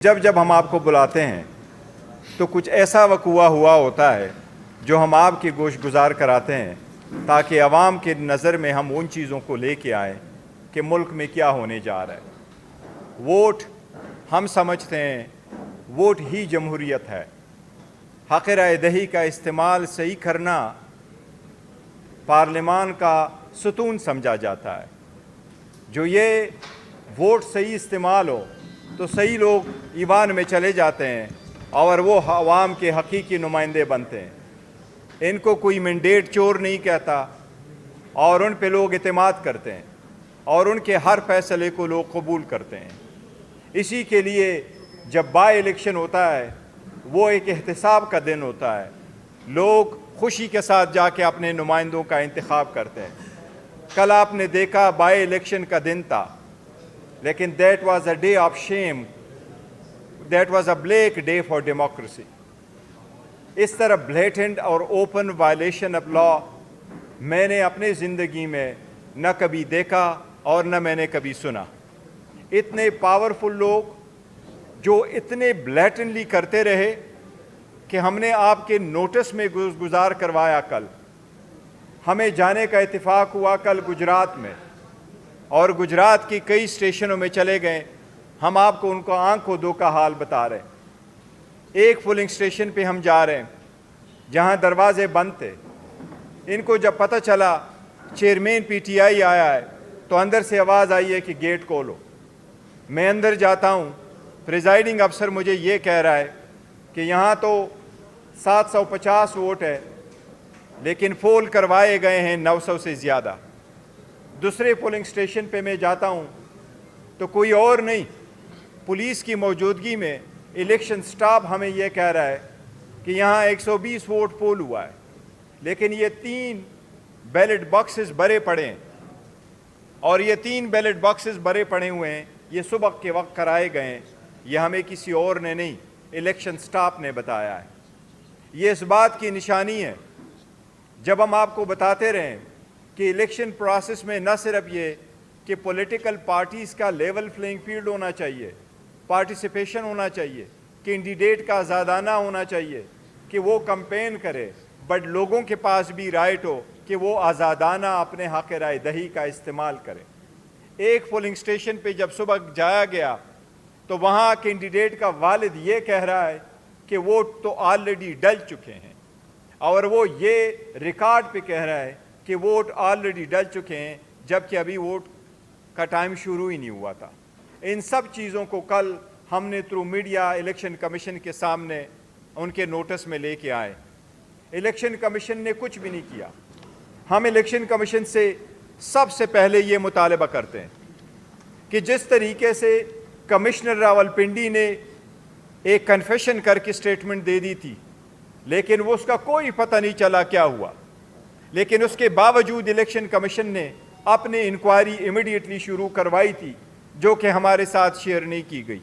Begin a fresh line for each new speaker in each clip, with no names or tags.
جب جب ہم آپ کو بلاتے ہیں تو کچھ ایسا وقوع ہوا ہوتا ہے جو ہم آپ کی گوش گزار کراتے ہیں تاکہ عوام کی نظر میں ہم ان چیزوں کو لے کے آئیں کہ ملک میں کیا ہونے جا رہا ہے۔ ووٹ ہم سمجھتے ہیں ووٹ ہی جمہوریت ہے۔ حق رائے دہی کا استعمال صحیح کرنا پارلیمان کا ستون سمجھا جاتا ہے۔ جو یہ ووٹ صحیح استعمال ہو تو صحیح لوگ ایوان میں چلے جاتے ہیں اور وہ عوام کے حقیقی نمائندے بنتے ہیں۔ ان کو کوئی مینڈیٹ چور نہیں کہتا اور ان پہ لوگ اعتماد کرتے ہیں اور ان کے ہر فیصلے کو لوگ قبول کرتے ہیں۔ اسی کے لیے جب بائی الیکشن ہوتا ہے وہ ایک احتساب کا دن ہوتا ہے، لوگ خوشی کے ساتھ جا کے اپنے نمائندوں کا انتخاب کرتے ہیں۔ کل آپ نے دیکھا بائی الیکشن کا دن تھا، لیکن that was a day of shame, that was a black day for democracy. اس طرح بلیٹنٹ اور اوپن وائلیشن آف لا میں نے اپنی زندگی میں نہ کبھی دیکھا اور نہ میں نے کبھی سنا۔ اتنے پاورفل لوگ جو اتنے بلیٹنٹلی کرتے رہے کہ ہم نے آپ کے نوٹس میں گزار کروایا۔ کل ہمیں جانے کا اتفاق ہوا کل گجرات میں، اور گجرات کی کئی اسٹیشنوں میں چلے گئے۔ ہم آپ کو ان کو آنکھوں دو کا حال بتا رہے ہیں۔ ایک پولنگ اسٹیشن پہ ہم جا رہے ہیں جہاں دروازے بند تھے۔ ان کو جب پتہ چلا چیئرمین پی ٹی آئی آیا ہے تو اندر سے آواز آئی ہے کہ گیٹ کھولو۔ میں اندر جاتا ہوں، پریزائڈنگ افسر مجھے یہ کہہ رہا ہے کہ یہاں تو 750 ووٹ ہے لیکن پول کروائے گئے ہیں 900 سے زیادہ۔ دوسرے پولنگ اسٹیشن پہ میں جاتا ہوں تو کوئی اور نہیں، پولیس کی موجودگی میں الیکشن سٹاف ہمیں یہ کہہ رہا ہے کہ یہاں 120 ووٹ پول ہوا ہے، لیکن یہ 3 بیلٹ باکسز بھرے پڑے ہیں، اور یہ 3 بیلٹ باکسز بھرے پڑے ہوئے ہیں، یہ صبح کے وقت کرائے گئے ہیں۔ یہ ہمیں کسی اور نے نہیں، الیکشن سٹاف نے بتایا ہے۔ یہ اس بات کی نشانی ہے جب ہم آپ کو بتاتے رہیں کہ الیکشن پروسیس میں نہ صرف یہ کہ پولیٹیکل پارٹیز کا لیول پلینگ فیلڈ ہونا چاہیے، پارٹیسپیشن ہونا چاہیے، کینڈیڈیٹ کا آزادانہ ہونا چاہیے کہ وہ کمپین کرے، بٹ لوگوں کے پاس بھی رائٹ ہو کہ وہ آزادانہ اپنے حق رائے دہی کا استعمال کرے۔ ایک پولنگ اسٹیشن پہ جب صبح جایا گیا تو وہاں کینڈیڈیٹ کا والد یہ کہہ رہا ہے کہ ووٹ تو آلریڈی ڈل چکے ہیں، اور وہ یہ ریکارڈ پہ کہہ رہا ہے کہ ووٹ آلریڈی ڈل چکے ہیں، جبکہ ابھی ووٹ کا ٹائم شروع ہی نہیں ہوا تھا۔ ان سب چیزوں کو کل ہم نے تھرو میڈیا الیکشن کمیشن کے سامنے ان کے نوٹس میں لے کے آئے۔ الیکشن کمیشن نے کچھ بھی نہیں کیا۔ ہم الیکشن کمیشن سے سب سے پہلے یہ مطالبہ کرتے ہیں کہ جس طریقے سے کمشنر راولپنڈی نے ایک کنفیشن کر کے اسٹیٹمنٹ دے دی تھی، لیکن وہ اس کا کوئی پتہ نہیں چلا کیا ہوا، لیکن اس کے باوجود الیکشن کمیشن نے اپنی انکوائری امیڈیٹلی شروع کروائی تھی، جو کہ ہمارے ساتھ شیئر نہیں کی گئی۔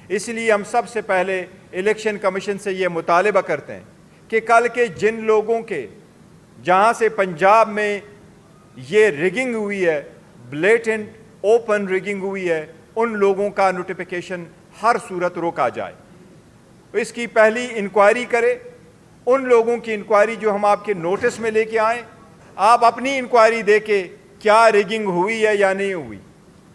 اس لیے ہم سب سے پہلے الیکشن کمیشن سے یہ مطالبہ کرتے ہیں کہ کل کے جن لوگوں کے جہاں سے پنجاب میں یہ ریگنگ ہوئی ہے، بلیٹنٹ اوپن ریگنگ ہوئی ہے، ان لوگوں کا نوٹیفیکیشن ہر صورت روکا جائے۔ اس کی پہلی انکوائری کرے، ان لوگوں کی انکوائری جو ہم آپ کے نوٹس میں لے کے آئیں۔ آپ اپنی انکوائری دے کے کیا ریگنگ ہوئی ہے یا نہیں ہوئی۔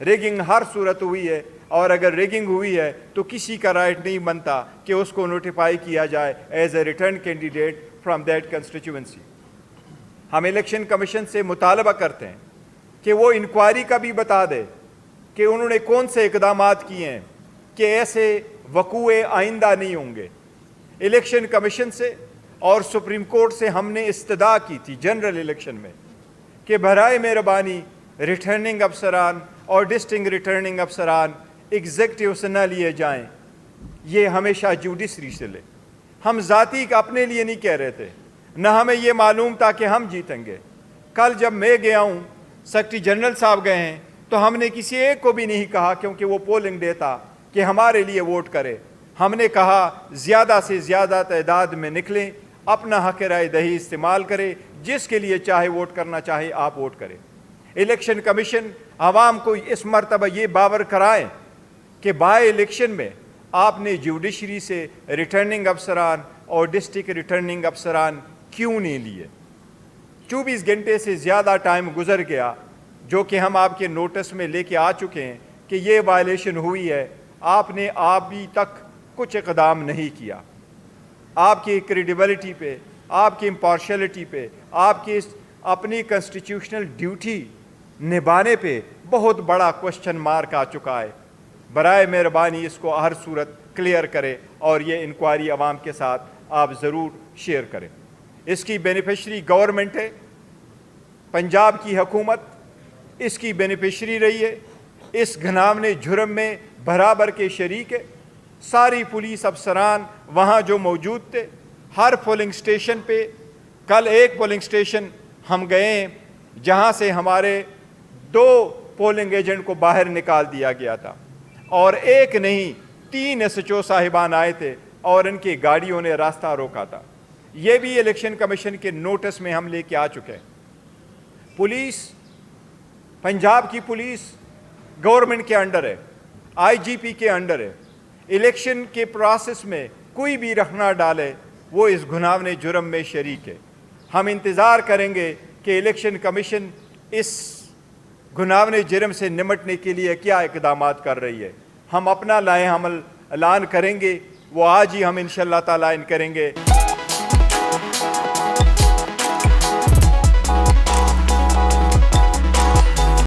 ریگنگ ہر صورت ہوئی ہے، اور اگر ریگنگ ہوئی ہے تو کسی کا رائٹ نہیں بنتا کہ اس کو نوٹیفائی کیا جائے as a return candidate from that constituency. ہم الیکشن کمیشن سے مطالبہ کرتے ہیں کہ وہ انکوائری کا بھی بتا دے کہ انہوں نے کون سے اقدامات کیے ہیں کہ ایسے وقوع آئندہ نہیں ہوں گے۔ الیکشن کمیشن سے اور سپریم کورٹ سے ہم نے استدعا کی تھی جنرل الیکشن میں کہ برائے مہربانی ریٹرننگ افسران اور ڈسٹنگ ریٹرننگ افسران ایگزیکٹو سے نہ لیے جائیں، یہ ہمیشہ جوڈیشری سے لے۔ ہم ذاتی اپنے لیے نہیں کہہ رہے تھے، نہ ہمیں یہ معلوم تھا کہ ہم جیتیں گے۔ کل جب میں گیا ہوں، سیکرٹری جنرل صاحب گئے ہیں، تو ہم نے کسی ایک کو بھی نہیں کہا کیونکہ وہ پولنگ ڈے تھا کہ ہمارے لیے ووٹ کرے۔ ہم نے کہا زیادہ سے زیادہ تعداد میں نکلیں، اپنا حق رائے دہی استعمال کرے، جس کے لیے چاہے ووٹ کرنا چاہے آپ ووٹ کریں۔ الیکشن کمیشن عوام کو اس مرتبہ یہ باور کرائیں کہ بائی الیکشن میں آپ نے جوڈیشری سے ریٹرننگ افسران اور ڈسٹرکٹ ریٹرننگ افسران کیوں نہیں لیے؟ 24 گھنٹے سے زیادہ ٹائم گزر گیا جو کہ ہم آپ کے نوٹس میں لے کے آ چکے ہیں کہ یہ وائلیشن ہوئی ہے، آپ نے ابھی تک کچھ اقدام نہیں کیا۔ آپ کی کریڈیبلٹی پہ، آپ کی امپارشلٹی پہ، آپ کی اپنی کنسٹیٹیوشنل ڈیوٹی نبھانے پہ بہت بڑا کوشچن مارک آ چکا ہے۔ برائے مہربانی اس کو ہر صورت کلیئر کرے اور یہ انکوائری عوام کے ساتھ آپ ضرور شیئر کریں۔ اس کی بینیفیشری گورنمنٹ ہے، پنجاب کی حکومت اس کی بینیفیشری رہی ہے، اس گھناونے جرم میں برابر کے شریک ہے۔ ساری پولیس افسران وہاں جو موجود تھے، ہر پولنگ سٹیشن پہ، کل ایک پولنگ سٹیشن ہم گئے ہیں جہاں سے ہمارے 2 پولنگ ایجنٹ کو باہر نکال دیا گیا تھا، اور ایک نہیں 3 SHO صاحبان آئے تھے اور ان کی گاڑیوں نے راستہ روکا تھا۔ یہ بھی الیکشن کمیشن کے نوٹس میں ہم لے کے آ چکے ہیں۔ پولیس، پنجاب کی پولیس گورنمنٹ کے انڈر ہے، IGP کے انڈر ہے۔ الیکشن کے پروسیس میں کوئی بھی رخ نہ ڈالے وہ اس گھناونے جرم میں شریک ہے۔ ہم انتظار کریں گے کہ الیکشن کمیشن اس گھناونے جرم سے نمٹنے کے لیے کیا اقدامات کر رہی ہے۔ ہم اپنا لائحہ عمل اعلان کریں گے، وہ آج ہی ہم انشاءاللہ تعالیٰ کریں گے۔